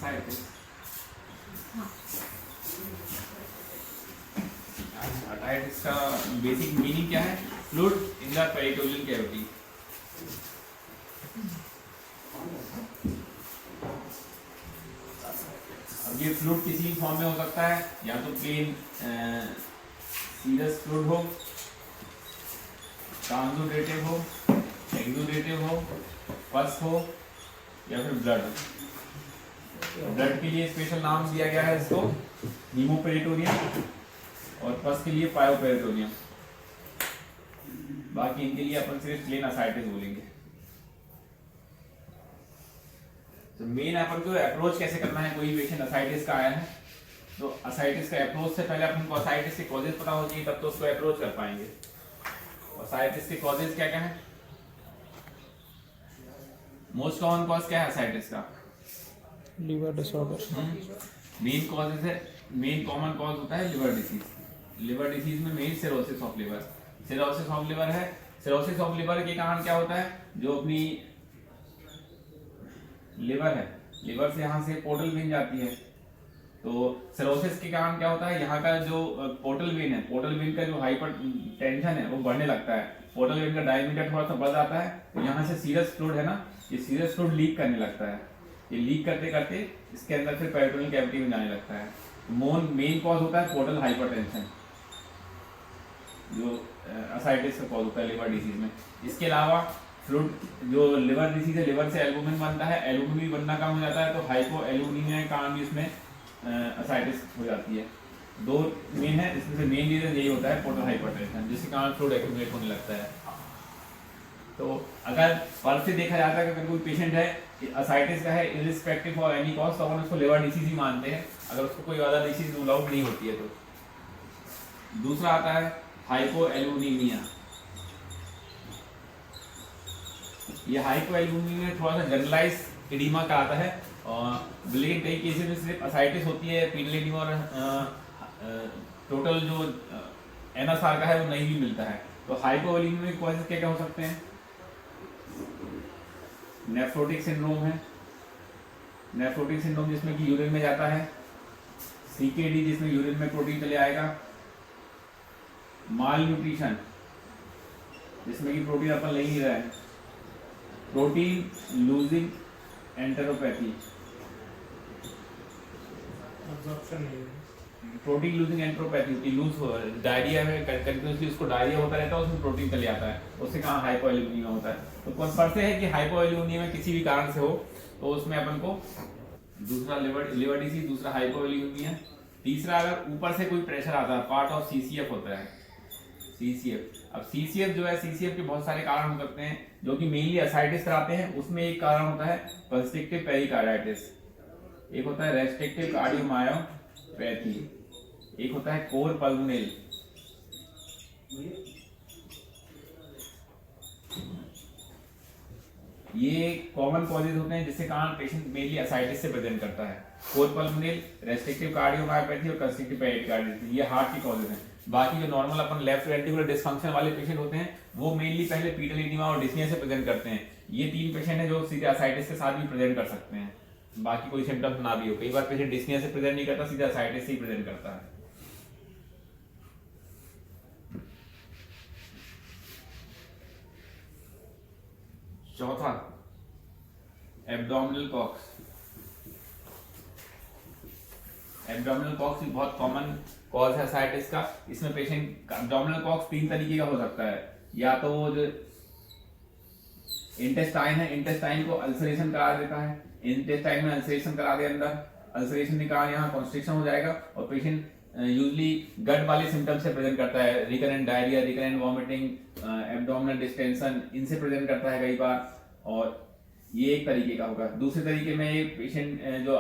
Ascites. Ascites का basic meaning क्या है? Fluid in the peritoneal cavity. अब ये फ्लूइड किसी फॉर्म में हो सकता है, या तो प्लेन सीरस फ्लूइड हो, ट्रांसुडेटिव हो, एक्सुडेटिव हो, पस हो, या फिर ब्लड हो। ब्लड के लिए स्पेशल नाम दिया गया है इसको हीमोपेरिटोनियम, और पस के लिए पायोपेरिटोनियम। बाकी इनके लिए अपन सिर्फ प्लेन असाइटिस बोलेंगे। तो मेन अपन को अप्रोच कैसे करना है, कोई पेशेंट असाइटिस का आया है तो असाइटिस का अप्रोच से पहले अपन को असाइटिस के कॉजेज पता हो चाहिए, तब तो उसको अप्रोच कर पाएंगे। असाइटिस के कॉजेज क्या क्या है? मोस्ट कॉमन कॉज क्या है असाइटिस का? Liver disorder. मेन कॉजेज है, मेन कॉमन कॉज होता है लिवर डिसीज। लिवर डिसीज में main cirrhosis of liver. Cirrhosis of liver है। सिरोसिस ऑफ लिवर के कारण क्या होता है, जो अपनी लिवर है, लिवर से यहाँ से पोर्टल वेन जाती है, तो सिरोसिस के कारण क्या होता है, यहाँ का जो पोर्टल वेन है, पोर्टल वेन का जो हाइपर टेंशन है वो बढ़ने लगता है। पोर्टल वेन का डायमीटर थोड़ा सा बढ़ जाता है, तो यहाँ से सीरस फ्लूइड है ना, ये सीरस फ्लूइड लीक करने लगता है। ये लीक करते करते इसके अंदर फिर पेरिटोनियल कैविटी में जाने लगता है। मेन कॉज होता है पोर्टल हाइपरटेंशन, जो असाइटिस का कॉज होता है लिवर डिसीज में। इसके अलावा फ्लूइड जो लिवर डिसीज है, लिवर से एल्बुमिन बनता है, एल्बुमिन बनना कम हो जाता है तो हाइपो एल्बुमिनिया के कारण भी इसमें असाइटिस हो जाती है। दो मेन है, इसमें से मेन रीजन यही होता है पोर्टल हाइपरटेंशन, जिसके कारण फ्लूइड एक्यूमुलेट होने लगता है। तो अगर पर्व से देखा जाता है कि अगर कोई पेशेंट है असाइटिस का है, इरिस्पेक्टिव ऑफ एनी कॉज, तो अपन उसको लिवर डिसीज ही मानते हैं, अगर उसको कोई अदर डिसीज रूल आउट नहीं होती है तो। दूसरा आता है हाइपोएल्बुमिनिया। ये हाइपोएल्बुमिनिया थोड़ा सा जनरलाइज एडिमा का आता है, और लेकिन कई केसेस में सिर्फ असाइटिस होती है, पीनल एडिमा और टोटल जो एनएसआर का है वो नहीं भी मिलता है। तो हाइपोएल्बुमिनिया कॉजेज क्या क्या हो सकते हैं? नेफ्रोटिक सिंड्रोम है, नेफ्रोटिक सिंड्रोम जिसमें कि यूरिन में जाता है, सीकेडी जिसमें यूरिन में प्रोटीन चले आएगा, माल न्यूट्रिशन जिसमें कि प्रोटीन अपन ले ही रहा है, protein losing enteropathy, protein losing enteropathy होती है, लूज डायरिया में कंटिन्यूसली उसको डायरिया होता रहता है, उसमें प्रोटीन चले आता है, उससे कहाँ हाइपोएल्बुमिनिया होता है। तो कौन से है कि हाइपोएल्बुमिनिया में किसी भी कारण से हो तो उसमें अपन को दूसरा लिवर डिसीज, दूसरा हाइपोएल्बुमिनिया, तीसरा अगर ऊपर से कोई प्रेशर आता है, पार्ट ऑफ सीसीएफ होता है, सीसीएफ। अब सीसीएफ जो है, सीसीएफ के बहुत सारे कारण हो सकते हैं जो कि मेनली असाइटिस कराते हैं। उसमें एक कारण होता है कंस्ट्रिक्टिव पेरिकार्डाइटिस, एक होता है रेस्ट्रिक्टिव कार्डियोमायोपैथी, एक होता है कोर पल्मोनल। ये कॉमन कॉजेज होते हैं जिससे कारण पेशेंट मेनली असाइटिस से प्रेजेंट करता है। कोर पल्मोनल, रेस्ट्रिक्टिव कार्डियोमायोपैथी और कंस्ट्रिक्टिव पेरिकार्डाइटिस, ये हार्ट के कॉजेज हैं। बाकी जो नॉर्मल अपन लेफ्ट वेंट्रिकुलर डिसफंक्शन वाले पेशेंट होते हैं वो मेनली पहले पीटल एडिमा और डिस्निया से प्रेजेंट करते हैं। ये तीन पेशेंट हैं जो सीधे असाइटिस के साथ भी प्रेजेंट कर सकते हैं, बाकी कोई सिम्टम्स ना भी हो। कई बार पेशेंट डिस्निया से प्रेजेंट नहीं करता, सीधे असाइटिस से ही प्रेजेंट करता है। चौथा एब्डोमिनल कॉक्स। एब्डोमिनल कॉक्स भी बहुत कॉमन कॉज है असाइटिस का। इसमें पेशेंट एब्डोमिनल कॉक्स तीन तरीके का हो सकता है, या तो वो जो इंटेस्टाइन है, इंटेस्टाइन को अल्सरेशन करा देता है, इंटेस्टाइन में अल्सरेशन करा दे, अंदर अल्सरेशन के कारण यहाँ कॉन्स्ट्रिक्शन हो जाएगा और पेशेंट यूजली गट वाले सिम्टम्स से प्रेजेंट करता है, recurrent diarrhoea, recurrent vomiting, abdominal distension, इनसे प्रेजेंट करता है कई बार। और ये एक तरीके का होगा। दूसरे तरीके में ये पेशेंट जो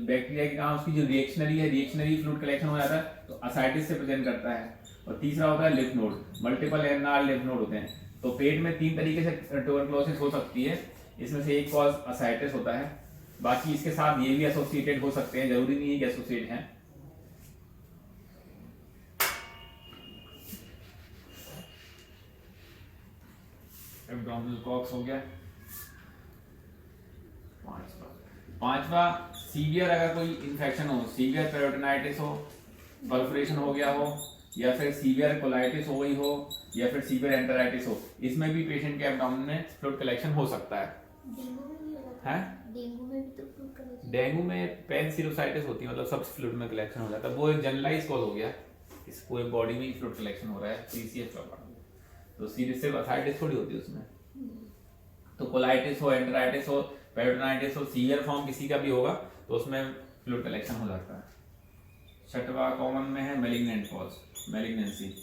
बैक्टीरिया के कारण उसकी जो रिएक्शनरी है, रिएक्शनरी फ्लूइड कलेक्शन हो जाता है तो असाइटिस से प्रेजेंट करता है। और तीसरा होता है लिम्फ नोड, मल्टीपल एनआर लिम्फ नोड होते हैं। तो पेट में तीन तरीके से ट्यूबरकुलोसिस हो सकती है, इसमें से एक कॉज असाइटिस होता है, बाकी इसके साथ ये भी एसोसिएटेड हो सकते हैं, जरूरी नहीं है कि एसोसिएट हैं। एब्डोमिनल कॉक्स हो गया 5 बार। पांचवा, सीवियर अगर कोई इन्फेक्शन हो, सीवियर पेरिटोनाइटिस हो, परफोरेशन हो गया हो, या फिर सीवियर कोलाइटिस हो गई हो, या फिर सीवियर एंटेराइटिस हो, इसमें भी पेशेंट के एब्डोमेन में फ्लूइड कलेक्शन हो सकता है। डेंगू में भी तो फ्लूइड कलेक्शन, डेंगू में पेनसिलोसाइटिस होती है, मतलब सब फ्लूइड में कलेक्शन हो जाता है, वो एक जनरलाइज कॉज हो गया, इस पूरे बॉडी में फ्लूइड कलेक्शन हो रहा है, सीसीएफ का पार्ट। तो सीरियस सिर्फ असाइटिस थोड़ी होती है उसमें। तो कोलाइटिस हो, एंटेराइटिस हो, पेरिटोनाइटिस हो, सीवियर फॉर्म किसी का भी होगा तो उसमें फ्लूइड कलेक्शन हो जाता है। छठवा कॉमन में है मेलिग्नेंट कॉज, मेलिग्नेंसी।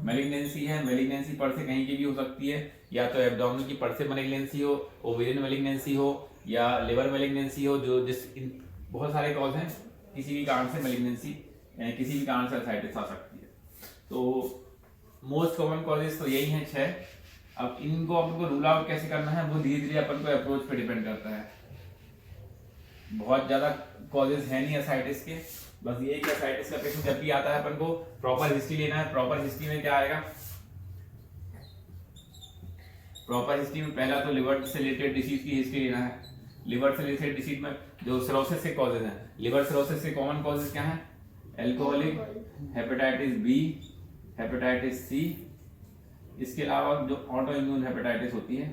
मेलिग्नेंसी है, मेलिग्नेंसी पर से कहीं की भी हो सकती है, या तो एब्डोमेन की पर से मेलिग्नेंसी हो, ओवेरियन मेलिग्नेंसी हो, या लिवर मेलिग्नेंसी हो, जो बहुत सारे कॉज हैं, किसी भी कारण से मेलिग्नेंसी, किसी भी कारण से असाइटिस आ सकती है। तो मोस्ट कॉमन कॉजेज तो यही हैं 6। अब इनको अपन को रूल आउट कैसे करना है वो धीरे धीरे अपन को अप्रोच पे डिपेंड करता है। बहुत ज्यादा कॉजेज है नहीं असाइटिस के, बस ये कि असाइटिस का पेशेंट जब भी आता है अपन को प्रॉपर हिस्ट्री लेना है। प्रॉपर हिस्ट्री में क्या आएगा? प्रॉपर हिस्ट्री में पहला तो लिवर से रिलेटेड डिसीज की हिस्ट्री लेना है। लिवर से रिलेटेड डिसीज में जो सिरोसिस के कॉजेज हैं, लिवर सिरोसिस के कॉमन कॉजेज क्या हैं? Alcoholic, hepatitis B, hepatitis C, इसके अलावा जो ऑटो इम्यून हेपेटाइटिस होती है,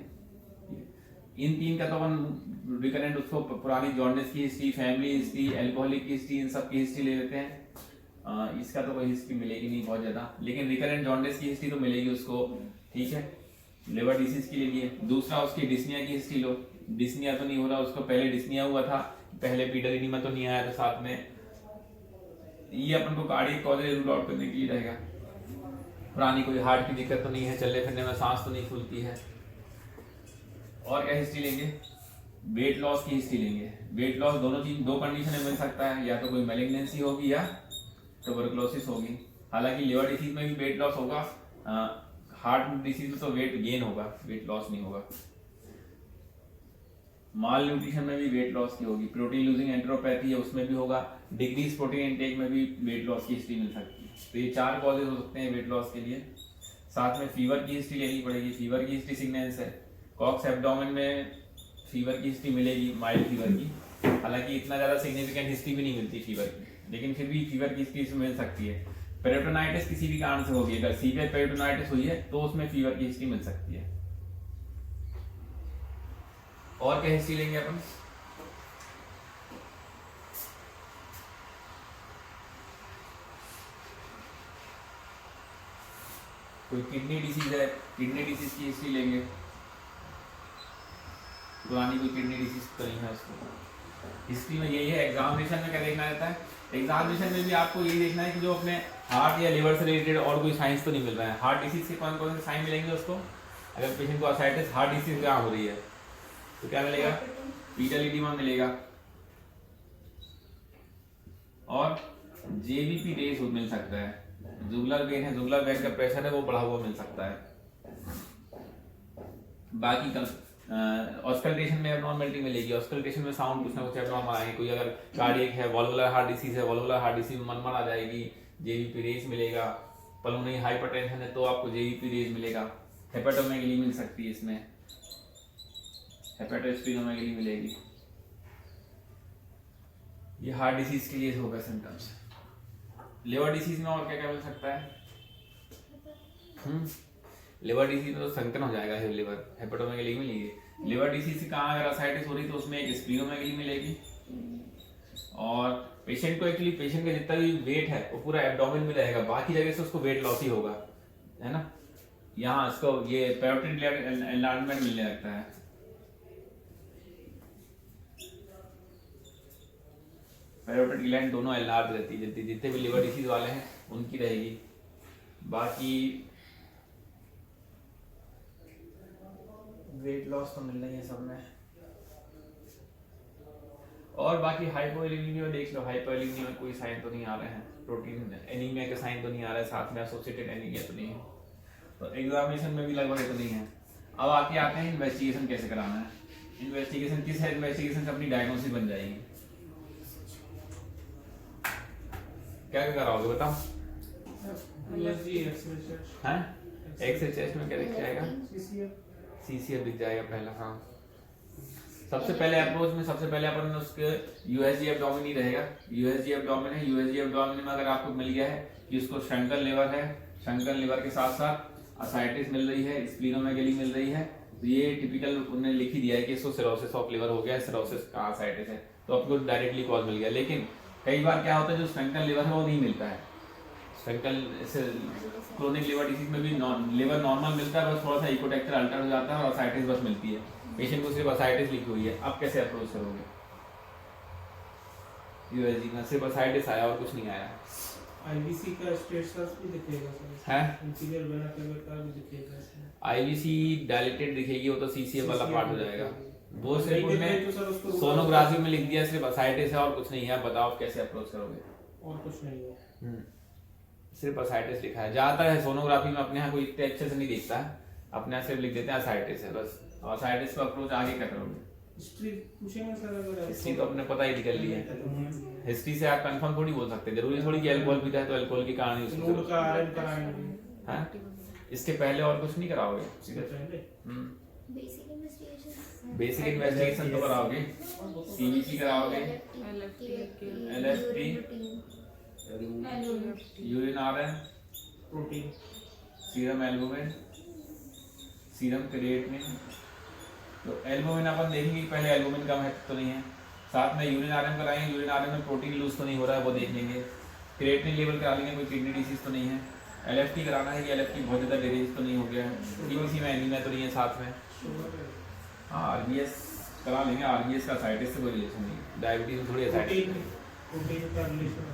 इन तीन का तो अपन रिकरेंट उसको पुरानी जॉन्डिस की हिस्ट्री, फैमिली हिस्ट्री, एल्कोहलिक की हिस्ट्री, इन सब की हिस्ट्री ले लेते हैं। इसका तो कोई हिस्ट्री मिलेगी नहीं बहुत ज्यादा, लेकिन रिकरेंट जॉन्डिस की हिस्ट्री तो मिलेगी उसको, ठीक है। लिवर डिसीज के लिए दूसरा उसकी डिस्निया की हिस्ट्री लो। डिस्निया तो नहीं हो रहा उसको, पहले डिस्निया हुआ था, पहले पीटर एडिमा तो नहीं आया था साथ में। ये अपन को कार्डियक कॉज रूल आउट करने के लिए रहेगा। पुरानी कोई हार्ट की दिक्कत तो नहीं है, चलने फिरने में सांस तो नहीं फूलती है। और क्या हिस्ट्री लेंगे? वेट लॉस की हिस्ट्री लेंगे। वेट लॉस दोनों चीज, दो कंडीशन में मिल सकता है, या तो कोई मैलिग्नेंसी होगी या ट्यूबरकुलोसिस होगी। हालांकि लिवर डिसीज में भी वेट लॉस होगा, हार्ट डिसीज में तो वेट गेन होगा, वेट लॉस नहीं होगा। माल न्यूट्रिशन में भी वेट लॉस की होगी। प्रोटीन लूजिंग एंटेरोपैथी है उसमें भी होगा। डिक्रीज प्रोटीन इंटेक में भी वेट लॉस की हिस्ट्री मिल सकती है। तो ये 4 कॉजेज हो सकते हैं वेट लॉस के लिए। साथ में फीवर की हिस्ट्री लेनी पड़ेगी। फीवर की हिस्ट्री सिग्नेंस है, कॉक्स एब्डोमेन में फीवर की हिस्ट्री मिलेगी, माइल्ड फीवर की। हालांकि इतना ज्यादा सिग्निफिकेंट हिस्ट्री भी नहीं मिलती फीवर की, लेकिन फिर भी फीवर की हिस्ट्री मिल सकती है। पेरिटोनाइटिस किसी भी कारण से होगी, अगर सीवियर पेरिटोनाइटिस हुई है तो उसमें फीवर की हिस्ट्री मिल सकती है। और क्या हिस्ट्री लेंगे अपन? कोई किडनी डिसीज है, किडनी डिसीज की हिस्ट्री लेंगे। पुरानी कोई किडनी डिसीज तो नहीं है उसको। हिस्ट्री में यही है। एग्जामिनेशन में क्या देखना रहता है? एग्जामिनेशन में भी आपको यही देखना है कि जो अपने हार्ट या लिवर से रिलेटेड और कोई साइंस तो नहीं मिल रहा है। हार्ट डिसीज के कौन कौन से साइन मिलेंगे उसको? अगर पेशेंट को असाइटिस हार्ट डिसीज क्या हो रही है तो क्या मिलेगा? पीटल एडिमा मिलेगा, और जेबीपी रेस मिल सकता है। जुगुलर वेन है, जुगुलर वेन का प्रेशर है वो बढ़ा हुआ मिल सकता है। बाकी ऑस्कल्टेशन में एब्नॉर्मलिटी मिलेगी। ऑस्कल्टेशन में साउंड कुछ ना कुछ एब्नॉर्मल आएगी। कोई अगर कार्डियक है, वॉल्वुलर हार्ट डिसीज है, वॉल्वुलर हार्ट डिसीज में मनमन आ जाएगी, जेबीपी रेस मिलेगा। पल्मोनरी हाइपरटेंशन है तो आपको जेबीपी रेस मिलेगा। हेपेटोमेगली मिल सकती है इसमें, हेपेटोस्प्लीनोमेगली मिलेगी। ये हार्ट डिसीज के लिए होगा सिम्टम्स। लिवर डिसीज में और क्या क्या मिल सकता है? लिवर डिसीज में तो संकन हो जाएगा लिवर, हेपेटोमेगली मिलेगी। लिवर डिसीज से कहाँ अगर असाइटिस हो रही तो उसमें एक स्प्लीनोमेगली मिलेगी। और पेशेंट को एक्चुअली पेशेंट का जितना भी वेट है वो पूरा एब्डोमेन में रहेगा, बाकी जगह से उसको वेट लॉस ही होगा, है ना। यहाँ इसको ये पैरोटिड एनलार्जमेंट मिलने लगता है। पैरोटिड ग्लैंड दोनों एनलार्ज रहती है, जितने भी लिवर डिसीज वाले हैं उनकी रहेगी। बाकी वेट लॉस तो मिलना ही है सब में। और बाकी हाइपोएलिमिया देख लो, हाइपोएलिमिया में कोई साइन तो नहीं आ रहे हैं। प्रोटीन एनीमिया के साइन तो नहीं आ रहे, साथ में एसोसिएटेड एनीमिया तो नहीं है। तो एग्जामिनेशन में भी लगभग तो नहीं है। अब आते हैं इन्वेस्टिगेशन कैसे कराना है। इन्वेस्टिगेशन किस है? इन्वेस्टिगेशन से अपनी डायग्नोसिस बन जाएगी। क्या क्या कराओगे बताओ? एक्स चेस्ट में क्या दिख जाएगा? सीसीएफ दिख जाएगा पहला। हाँ, सबसे पहले अप्रोच में सबसे पहले अपन उसके यूएसजी एब्डोमेन ही रहेगा। यूएसजी एब्डोमेन है, यूएसजी एब्डोमेन में अगर आपको मिल गया है कि उसको शंकर लिवर है, शंकर लिवर के साथ साथ असाइटिस मिल रही है, स्प्लीनोमेगेली मिल रही है, तो ये टिपिकल उन्होंने लिख ही दिया है कि इसको सिरोसिस ऑफ लिवर हो गया है, सिरोसिस का असाइटिस है, तो आपको डायरेक्टली कॉज मिल गया। लेकिन कई बार क्या होता है जो शंकर लिवर है वो नहीं मिलता है। शंकर क्रोनिक लिवर डिसीज में भी लिवर नॉर्मल मिलता है, बस थोड़ा सा इकोटेक्टर अल्टर हो जाता है और असाइटिस बस मिलती है। पेशेंट को सिर्फ असाइटिस लिखी हुई है, आप कैसे अप्रोच करोगे? यूएसजी में सिर्फ असाइटिस आया और कुछ नहीं आया। आईवीसी का स्टेटस भी दिखेगा सर, है इंटीरियर वेना केवा का भी दिखेगा इसमें। आईवीसी डायलेटेड दिखेगी, वो तो सीसीएफ वाला पार्ट हो जाएगा। वो सिर्फ नहीं उन्होंने तो सर उसको सोनोग्राफी में लिख दिया सिर्फ असाइटिस है और कुछ नहीं है। आप बताओ आप कैसे अप्रोच करोगे? और कुछ नहीं है। सिर्फ असाइटिस लिखा है। ज्यादातर है सोनोग्राफी में अपने यहाँ कोई इतने अच्छे से नहीं दिखता है, अपने यहाँ सिर्फ लिख देते हैं असाइटिस है बस। और असाइटिस का अप्रोच आगे क्या करोगे? हिस्ट्री पूछेंगे सर अगर हिस्ट्री तो अपने पता ही निकल ली है। हिस्ट्री से आप कंफर्म थोड़ी बोल सकते, जरूरी थोड़ी कि अल्कोहल पीता है तो अल्कोहल के कारण ही उसको नोड का आरएन कराएंगे। हैं? इसके पहले और कुछ नहीं कराओगे? इसके पहले बेसिक इन्वेस्टिगेशन, बेसिक इन्वेस्टिगेशन तो कराओगे, सीबीसी कराओगे, LFT, urine iron, protein, serum albumin, serum creatinine. तो एल्बुमिन अपन देखेंगे पहले एल्बुमिन का महत्व तो नहीं है, साथ में यूरिन आयरन कराएंगे, यूरिन आयरन में प्रोटीन लूज तो नहीं हो रहा है वो देख लेंगे, क्रिएटिनिन लेवल करा लेंगे कोई किडनी डिसीज तो नहीं है, एलएफटी कराना है कि एलएफटी बहुत ज़्यादा डिजीज तो नहीं हो गया है, सीबीसी में एनीमिया तो नहीं है साथ में। हाँ आरबीएस करा लेंगे, आरबीएस का असाइटिस से कोई रिलेशन नहीं, डायबिटीज में थोड़ी असाइटिस। प्रोटीन का रिलेशन है।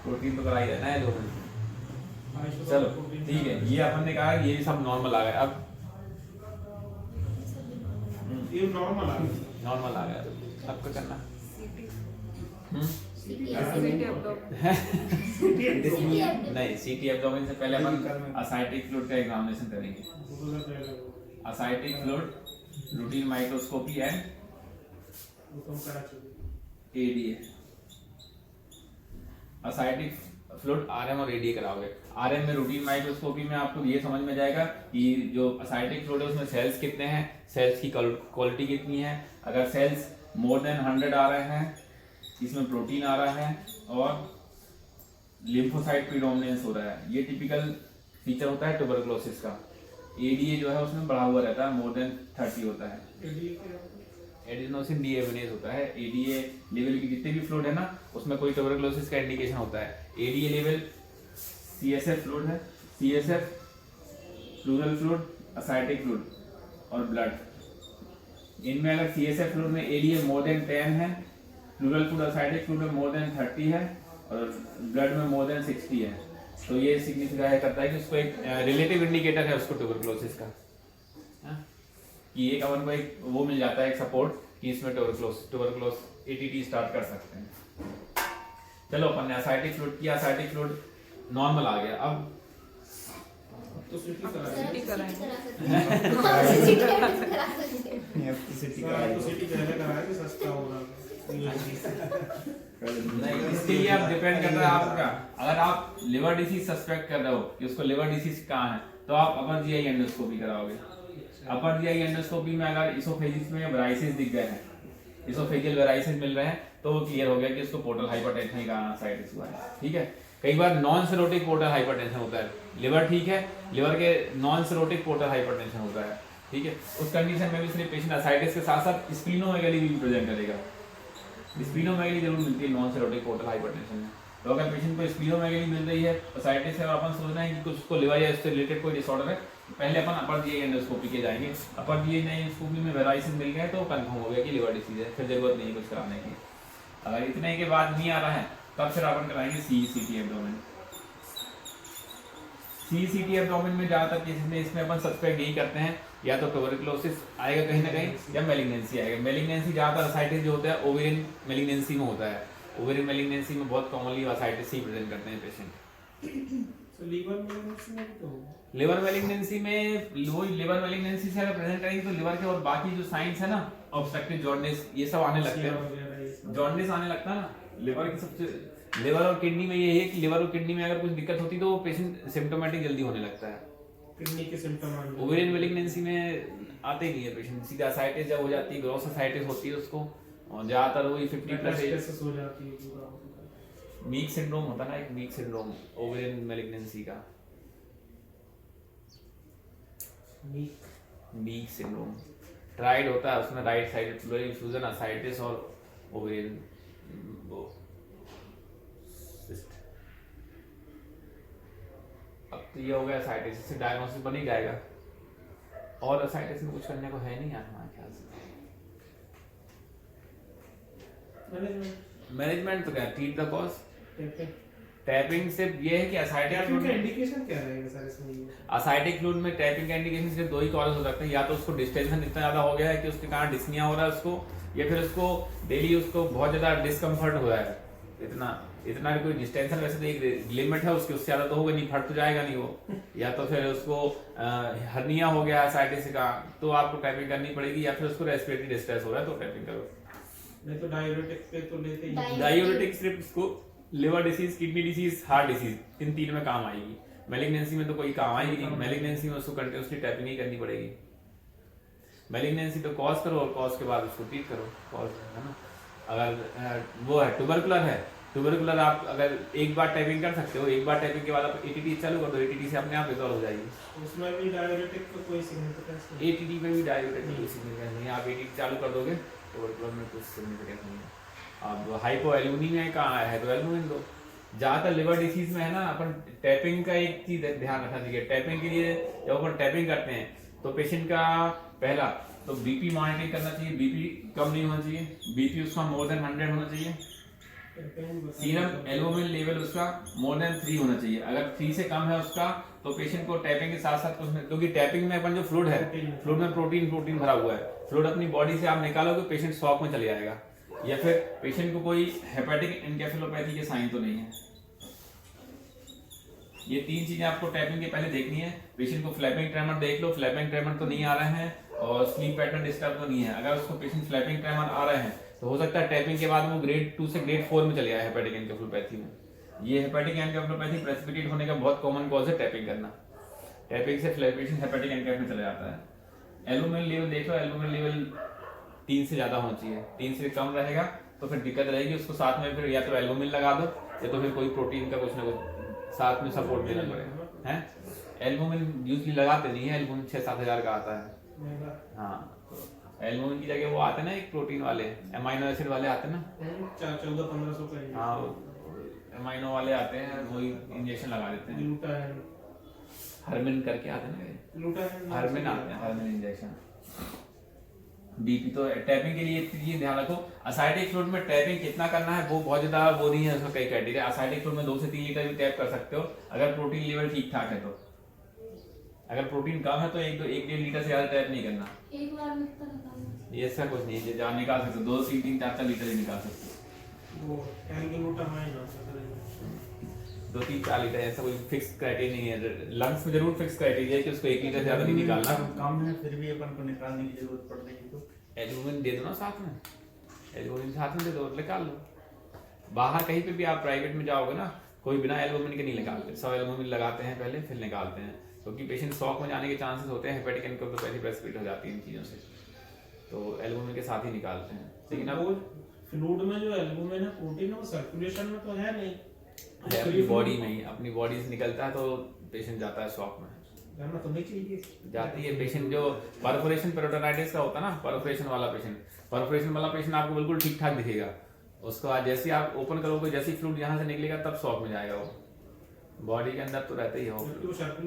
प्रोटीन तो करा ही रहना है एल्बुमिन। हाँ, चलो ठीक है, ये अपन ने कहा ये सब नॉर्मल आ गया। अब ये नॉर्मल आ गया। नॉर्मल आ गया, अब क्या करना? नहीं, सीटी एब्डोमेन से पहले अपन असाइटिक फ्लूइड का एग्जामिनेशन करेंगे। Ascitic fluid, routine microscopy and ADA. Ascitic fluid RM और एडीए कराओगे। आरएम में रूटीन माइक्रोस्कोपी में आपको ये समझ में जाएगा कि जो असाइटिक फ्लूइड है उसमें सेल्स कितने हैं, सेल्स की क्वालिटी कितनी है। अगर सेल्स मोर देन 100 आ रहे हैं, इसमें प्रोटीन आ रहा है और लिम्फोसाइट प्रीडोमिनेंस हो रहा है, ये टिपिकल फीचर होता है ट्यूबरकुलोसिस का। एडीए जो है उसमें बढ़ा हुआ रहता है, मोर देन 30 होता है। एडिनोसिन डीएमिनेज होता है। एडीए लेवल की जितने भी फ्लूइड है ना उसमें कोई ट्यूबरकुलोसिस का इंडिकेशन होता है। एडीए लेवल सीएसएफ फ्लूइड है, सीएसएफ, प्लूरल फ्लूइड, असाइटिक फ्लूइड और ब्लड। इनमें अगर सीएसएफ फ्लूइड में एडीए मोर देन 10 है, प्लूरल फ्लूइड असाइटिक फ्लूइड में मोर देन 30 है और ब्लड में मोर देन 60 है, तो ये सिग्निफाई करता है कि उसको एक रिलेटिव इंडिकेटर है उसको ट्यूबरकुलोसिस का, कि एक अपन को एक वो मिल जाता है एक सपोर्ट कि इसमें ट्यूबरकुलोस एटीटी स्टार्ट कर सकते हैं। चलो अपन ने असाइटिक फ्लूइड किया, असाइटिक फ्लूइड नॉर्मल आ गया। अब तो सिटी करा सिटी सकते करा तो सिटी पहले कराया कि सस्ता होगा। नहीं, इसके लिए आप डिपेंड करता है आपका। अगर आप लिवर डिसीज सस्पेक्ट कर रहे हो कि उसको लिवर डिसीज कहाँ है, तो आप अपर जीआई एंडोस्कोपी कराओगे। अपर जीआई एंडोस्कोपी में अगर इसोफेजिस में वेराइसिस दिख गए हैं, इसोफेजियल वेराइसिस मिल रहे हैं, तो वो क्लियर हो गया कि उसको पोर्टल हाइपरटेंशन का साइटिस हुआ है। ठीक है, कई बार नॉन सेरोटिक पोर्टल हाइपरटेंशन होता है, लिवर ठीक है, लिवर के नॉन सेरोटिक पोर्टल हाइपरटेंशन होता है। ठीक है, उस कंडीशन में भी सिर्फ पेशेंट असाइटिस के साथ साथ स्प्लीनोमेगेली भी प्रेजेंट करेगा। स्प्लीनोमेगेली जरूर मिलती है नॉन सेरोटिक पोर्टल हाइपरटेंशन में। तो अगर पेशेंट को स्प्लीनोमेगेली मिल रही है, असाइटिस है और अपन सोच रहे हैं कि कुछ उसको लिवर या इससे रिलेटेड कोई डिसऑर्डर है, पहले अपन अपर जीआई एंडोस्कोपी के जाएंगे। अपर जीआई एंडोस्कोपी में वेराइसिस मिल गए तो कंफर्म हो गया कि लिवर डिसीज है, फिर जरूरत नहीं कुछ कराने की। अगर इतने के बाद नहीं आ रहा है तब फिर अपन कराएंगे सीईसीटी एब्डोमेन। सीईसीटी एब्डोमेन में ज्यादातर केसेस में इसमें अपन सस्पेक्ट यही करते हैं, या तो ट्यूबरकुलोसिस आएगा कहीं ना कहीं या मेलिग्नेंसी आएगा। मेलिग्नेंसी ज्यादातर असाइटिस जो होता है ओवेरियन मेलिग्नेंसी में होता है। ओवेरियन मेलिग्नेंसी में बहुत कॉमनली असाइटिस ही प्रेजेंट करते हैं पेशेंट। लीवर मेलिग्नेंसी में तो लिवर मेलिग्नेंसी में वो लिवर मेलिग्नेंसी से अगर प्रेजेंट करेंगे तो लिवर के और बाकी जो साइंस है ना, ऑब्स्ट्रक्टिव जॉन्डिस, ये सब आने लगते हैं। जॉन्डिस आने लगता है ना लिवर की सबसे। लिवर और किडनी में ये है कि लिवर और किडनी में अगर कुछ दिक्कत होती तो पेशेंट सिम्टोमेटिक जल्दी होने लगता है। किडनी के सिम्टम आ गए। ओवेरियन मेलिग्नेंसी में आते ही नहीं है पेशेंट, सीधा असाइटिस जब हो जाती है, ग्रॉस असाइटिस होती है उसको, और ज्यादातर वही 50 प्लस मेटास्टेसिस हो जाती है पूरा। मीक सिंड्रोम होता है ना, एक मीक सिंड्रोम ओवेरियन मैलिग्नेंसी का, मीक सिंड्रोम ट्राइड होता है उसमें, right side pleural effusion ascites और ओवेरियन वो सिस्ट। अब तो ये हो गया असाइटिस, इससे डायग्नोसिस बन ही जाएगा, और असाइटिस में कुछ करने को है नहीं यार हमारे ख्याल से। मैनेजमेंट तो क्या, ट्रीट द कॉज। टैपिंग से ये है कि असाइटिक फ्लूइड का इंडिकेशन क्या रहेगा सर इसमें? असाइटिक फ्लूइड में टैपिंग का इंडिकेशन सिर्फ दो ही कॉज हो सकते हैं, या तो उसको डिस्टेंशन इतना ज्यादा हो गया है कि उसके कारण डिस्निया हो रहा है उसको, या फिर उसको डेली उसको बहुत ज्यादा डिस्कम्फर्ट हो रहा है, इतना भी कोई डिस्टेंशन वैसे तो एक लिमिट है उसकी, उससे ज्यादा तो होगा नहीं, फट तो जाएगा नहीं वो, या तो फिर उसको हर्निया हो गया असाइटिस का तो आपको टैपिंग करनी पड़ेगी, या फिर उसको रेस्पिरेटरी डिस्ट्रेस हो रहा है तो टैपिंग करो। नहीं तो डाययूरेटिक पे तो लेते ही। डाययूरेटिक सिर्फ उसको liver disease, kidney disease, heart disease, इन तीन में काम आएगी, मैलिग्नेंसी में तो कोई काम आएगी नहीं, मैलिग्नेंसी में उसको कंटिन्यूसली टैपिंग ही करनी पड़ेगी। मैलिग्नेंसी तो कॉज करो और कॉज के बाद उसको ट्रीट करो, कॉज है ना। अगर वो है ट्यूबरकुलर है, ट्यूबरकुलर आप अगर एक बार टैपिंग कर सकते हो, एक बार टैपिंग के बाद आप एटीटी चालू कर दो, एटीटी से अपने आप रिजॉल्व हो जाएगी। उसमें भी डाययूरेटिक का कोई सिग्निफिकेंस नहीं। एटीटी में भी डाययूरेटिक कोई सिग्निफिकेंस नहीं है, आप एटीटी चालू कर दोगे ट्यूबरकुलर में कुछ सिग्निफिकेंस नहीं है। अब हाइपोएल्यूमिनी में कहाँ है तो एल्बुमिन दो। ज्यादातर लिवर डिसीज में है ना, अपन टैपिंग का एक चीज ध्यान रखना चाहिए, टैपिंग के लिए जब अपन टैपिंग करते हैं तो पेशेंट का पहला तो बीपी मॉनिटरिंग करना चाहिए, बीपी कम नहीं होना चाहिए, बीपी उसका मोर देन 100 होना चाहिए, सीरम एल्बुमिन लेवल उसका मोर देन 3 होना चाहिए। अगर 3 से कम है उसका तो पेशेंट को टैपिंग के साथ साथ कुछ, क्योंकि टैपिंग में अपन जो फ्लूइड है, फ्लूइड में प्रोटीन भरा हुआ है, फ्लूइड अपनी बॉडी से आप निकालोगे पेशेंट शॉक में चले जाएगा, या फिर पेशेंट को कोई हेपेटिक एनकेफेलोपैथी के साइन तो नहीं है। ये तीन चीजें आपको टैपिंग के पहले देखनी है। पेशेंट को फ्लैपिंग ट्रेमर देख लो, फ्लैपिंग ट्रेमर तो नहीं आ रहे हैं, और स्लीप पैटर्न डिस्टर्ब तो नहीं है। अगर उसको पेशेंट फ्लैपिंग ट्रेमर आ रहे हैं तो हो सकता है टैपिंग के बाद वो ग्रेड 2 से ग्रेड 4 में चले जाए हेपेटिक एनकेफेलोपैथी में। ये हेपेटिक एनकेफेलोपैथी प्रेसिपिटेट होने का बहुत कॉमन कॉज है टैपिंग करना, टैपिंग से पेशेंट हेपेटिक एनकेफ में चला जाता है। एल्बुमिन लेवल देख लो, एल्बुमिन लेवल 3 से ज्यादा होना चाहिए, 3 से कम रहेगा तो फिर दिक्कत रहेगी, उसको साथ में फिर या तो एल्बुमिन लगा दो या तो फिर कोई प्रोटीन का कुछ ना कुछ साथ में सपोर्ट देना पड़ेगा है। एल्बुमिन यूजली लगाते नहीं है, एल्बुमिन 6-7 हजार का आता है। हाँ, तो एल्बुमिन की जगह वो आते ना एक प्रोटीन वाले, अमाइनो एसिड वाले आते ना, 1400-1500 का। हाँ, अमाइनो वाले आते हैं, वही इंजेक्शन लगा देते हैं, हर्मिन करके आते ना, हर्मिन आते हैं, हर्मिन इंजेक्शन। बीपी तो टैपिंग के लिए ये ध्यान रखो, असाइटिक फ्लूइड में टैपिंग कितना करना है वो बहुत ज्यादा वो नहीं है, उसका कई क्राइटेरिया। असाइटिक फ्लूइड में 2 से 3 लीटर भी टैप कर सकते हो अगर प्रोटीन लेवल ठीक ठाक है तो। अगर प्रोटीन कम है तो 1-1.5 लीटर से ज्यादा टैप नहीं करना। एक बार में कितना निकालना? ये ऐसा कुछ नहीं है, जहाँ निकाल सकते 2, 3, 4 लीटर ही निकाल सकते वो एल्गलूटामाइन होता है 2, 3, 4 लीटर, ऐसा कोई फिक्स क्राइटेरिया नहीं है। लंग्स में जरूर फिक्स क्राइटेरिया है कि उसको 1 लीटर से ज्यादा नहीं निकालना। कम है फिर भी अपन को निकालने की जरूरत पड़ रही है तो एल्बुमिन दे दो ना साथ में, एल्बुमिन साथ में दे दो, निकाल लो। बाहर कहीं पे भी आप प्राइवेट में जाओगे ना, कोई बिना एल्बुमिन के नहीं निकालते, सब एल्बुमिन लगाते हैं पहले फिर निकालते हैं, क्योंकि पेशेंट शॉक में जाने के चांसेस होते हैं, हेपेटिक एनकेफेलोपैथी प्रेसिपिटेट हो जाती है इन चीजों से, तो एल्बुमिन के साथ ही निकालते हैं। लेकिन अब फ्लूइड में जो एल्बुमिन है प्रोटीन है वो सर्कुलेशन में तो है नहीं, अपनी बॉडी में ही, अपनी बॉडी से निकलता है तो पेशेंट जाता है शॉक में, जाना तो नहीं चाहिए जाती है। पेशेंट जो परफोरेशन पेरिटोनाइटिस का होता है ना, परफोरेशन वाला पेशेंट आपको बिल्कुल ठीक ठाक दिखेगा, उसको आज जैसे आप ओपन करोगे, जैसे फ्लूइड यहाँ से निकलेगा तब शॉक में जाएगा वो, बॉडी के अंदर तो रहता ही होगा।